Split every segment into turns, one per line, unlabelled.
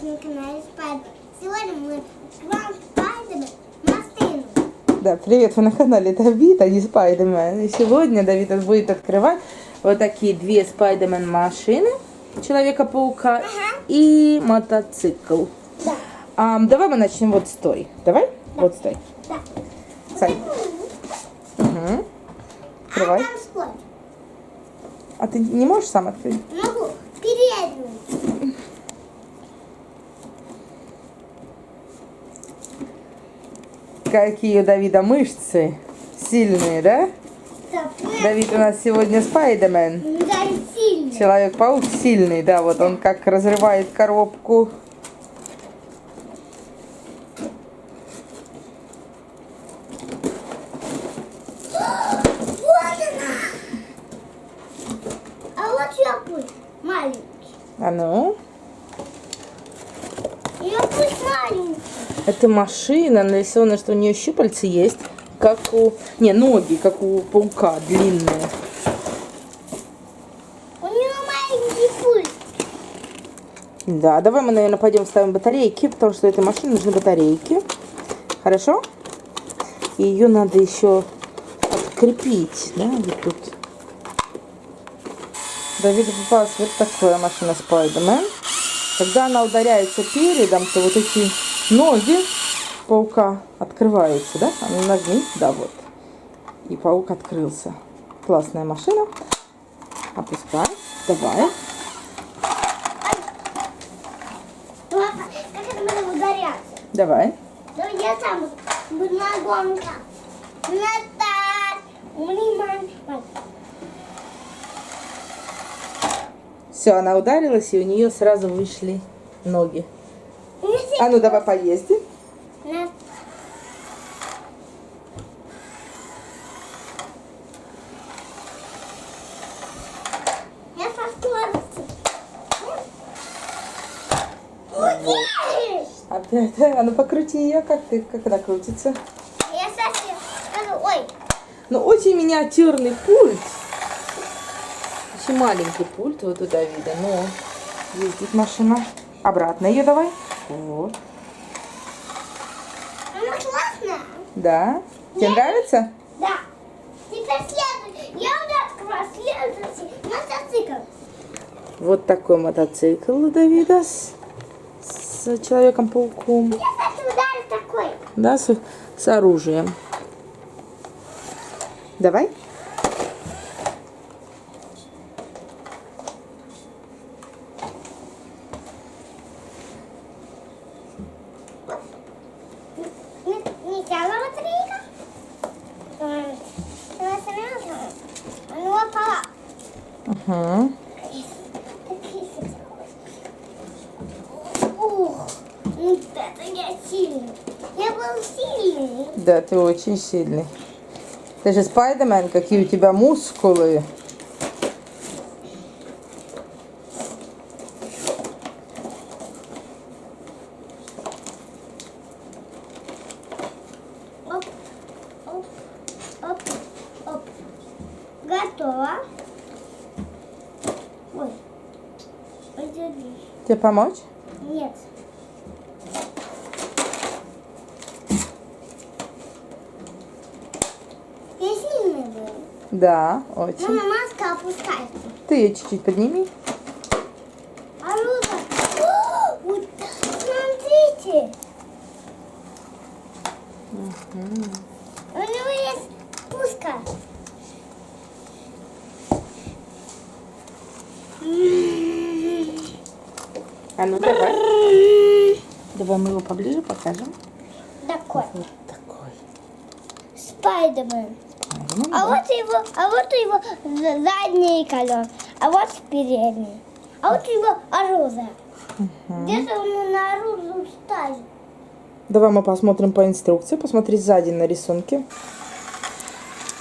на канале Спайдер. Сегодня мы открываем Спайдермен машину.
Да, привет, вы на канале Давид, а не Спайдермен. И сегодня Давид будет открывать вот такие две Спайдермен машины, Человека-паука и мотоцикл.
Да.
Давай мы начнем вот с той. Давай?
Да.
Вот с той.
Да.
Сань. Угу. Открывай.
А там скотч.
А ты не можешь сам открыть?
Могу. Переднюю.
Какие у Давида мышцы сильные, да? Давид у нас сегодня Спайдермен.
Да, сильный.
Человек-паук сильный, да, вот он как разрывает коробку.
Вот она. А вот я пусть маленький.
А ну?
Я пусть маленький.
Это машина, нарисовано, что у нее щупальцы есть, как у... Не, ноги, как у паука, длинные.
У нее маленький пульт.
Да, давай мы, наверное, пойдем ставим батарейки, потому что этой машине нужны батарейки. Хорошо? И ее надо еще открепить, да, вот тут. Давиду попалась вот такая машина Спайдермен. Когда она ударяется передом, то вот эти ноги паука открываются, да? А ну нажми, да, вот. И паук открылся. Классная машина. Опускай. Давай.
Как это можно ударяться?
Давай.
Давай я сам буду на гонка. На старт.
Все, она ударилась, и у нее сразу вышли ноги. А ну давай поездим.
На... Я со скоростью.
Опять. А ну покрути ее, как она крутится.
Я совсем скажу, ой,
Ну, очень миниатюрный пульт. Очень маленький пульт вот у Давида, но ездит машина. Обратно ее давай. Вот.
она классная.
Да. Тебе нравится?
Да. Теперь следующий. Я уже открываю следующий мотоцикл.
Вот такой мотоцикл у Давида с Человеком-пауком.
Я хочу ударить такой.
Да, с оружием. Давай.
Не тяга батарейка. Она сразу. Она упала.
Угу.
Ух, ну это я сильный. Я был сильный.
Да, ты очень сильный. Ты же Спайдермен, какие у тебя мускулы.
Оп, оп, оп, оп. Готово. Ой, подержи.
Тебе помочь?
Нет. Я сильный был.
Да, очень.
Мама, маска опускается.
Ты ее чуть-чуть подними.
Оружие. О, вот так, смотрите. У него есть пушка.
А ну давай. Давай мы его поближе покажем.
Такой.
Вот такой.
Спайдермен.
Спайдермен,
А
да.
вот его задние колеса, а вот передние. А вот его оружие. Где-то он на оружие ставит.
Давай мы посмотрим по инструкции. Посмотри сзади на рисунке.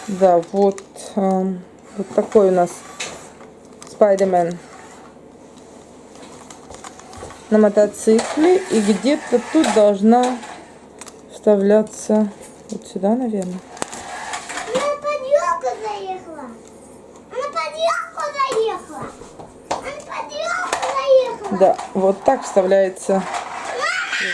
Да, вот, вот такой у нас Спайдермен на мотоцикле. И где-то тут должна вставляться вот сюда, наверное.
Она под елку заехала. Она под елку заехала. Она под елку заехала.
Да, вот так вставляется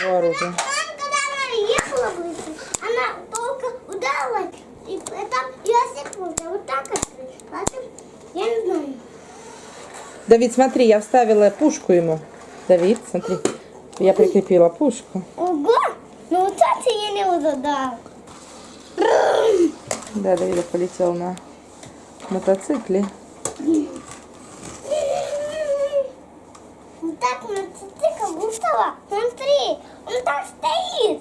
его оружие.
Мама, когда она ехала быстро, она только ударила, и там я секунду вот так открыла. Потом, я не знаю.
Давид, смотри, я вставила пушку ему. Давид, смотри, я прикрепила пушку.
Ого! Ну вот так я не ударила.
Да, Давид полетел на мотоцикле.
Вот так мотоцикл будто, смотри, он так стоит.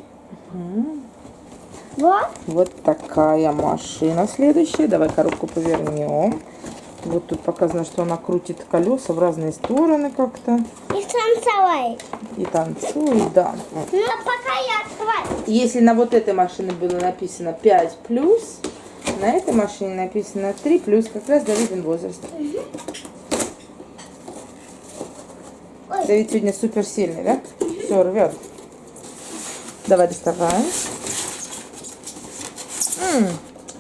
Вот.
Вот такая машина следующая. Давай коробку повернем. Вот тут показано, что она крутит колеса в разные стороны как-то.
И танцевать.
И танцует, да.
Ну, а пока я открываю.
Если на вот этой машине было написано 5+, на этой машине написано 3+, как раз Давидин возраст.
Ой.
Давид сегодня супер сильный, да? Все, рвет. Давай доставаем.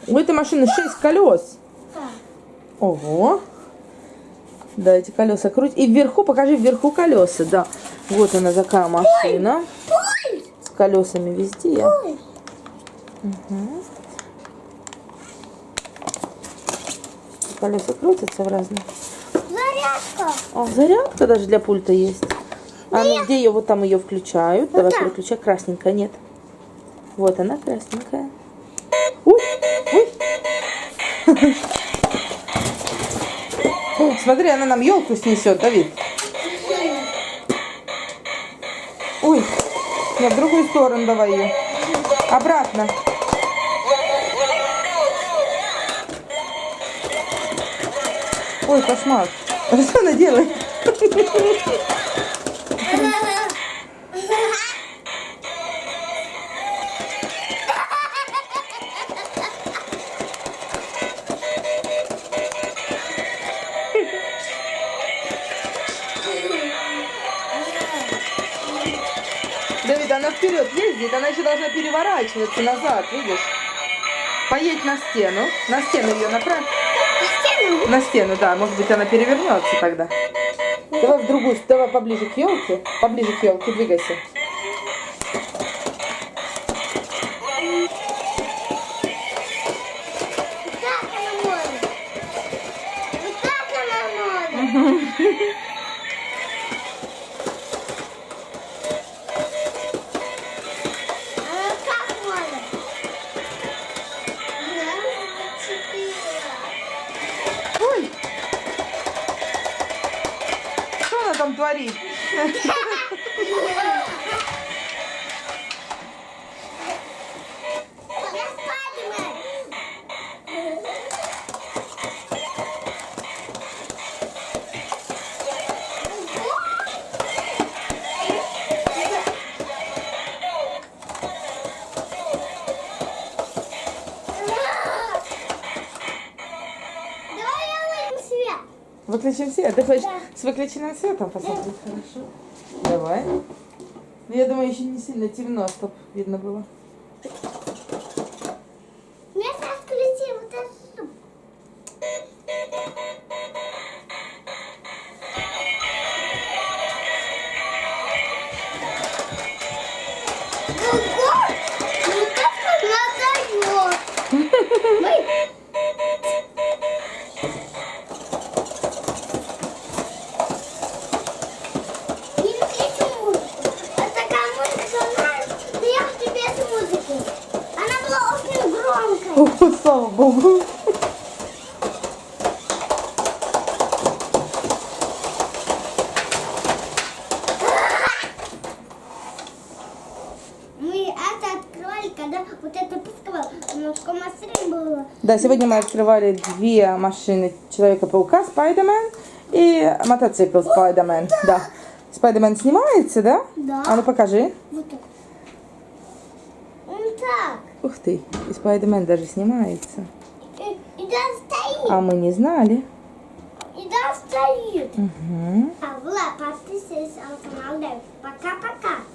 У этой машины 6 колес. Ого. Да, эти колеса крутят. И вверху, покажи вверху колеса, да. Вот она такая машина.
Ой.
С колесами везде.
Ой.
Угу. Колеса крутятся в разные.
Зарядка.
А, зарядка даже для пульта есть. А ну где ее? Вот там ее включают. Давай
так.
переключай. Красненькая, нет. Вот она, красненькая. Ой, ой. О, смотри, она нам елку снесет, Давид. Ой, нет, в другую сторону давай ее. Обратно. Ой, кошмар. Что она делает? Давид, она вперед ездит, она еще должна переворачиваться назад, видишь? Поедь на стену ее направь. На стену, да, может быть она перевернется тогда. Давай в другую, давай поближе к елке, двигайся.
Так она может. Вот так она может. А как может? Раз, 4.
Ой! Что она там творит?
Я Спайдермен. Давай я выключу свет.
Выключим свет. Ты хочешь
Да.
с выключенным светом посмотреть? Хорошо. Давай. Ну, я думаю, еще не сильно темно, чтоб видно было.
Мне отключи вот эту штуку. Ого! Ну так надо. Не включу музыку. А такая музыка, знаешь, но я хочу без музыки. Она была очень громкой.
О, слава богу.
Мы это открывали, когда вот это пусковало. Немножко мастерин было.
Да, сегодня мы открывали две машины Человека-паука, Спайдермен, и мотоцикл Спайдермен. Да. Спайдермен снимается, да?
Да.
А ну покажи.
Вот так. Он так.
Ух ты, и Спайдермен даже снимается.
И да стоит.
А мы не знали.
И да стоит.
Угу.
А Влад, подписывайся на канал. Пока-пока.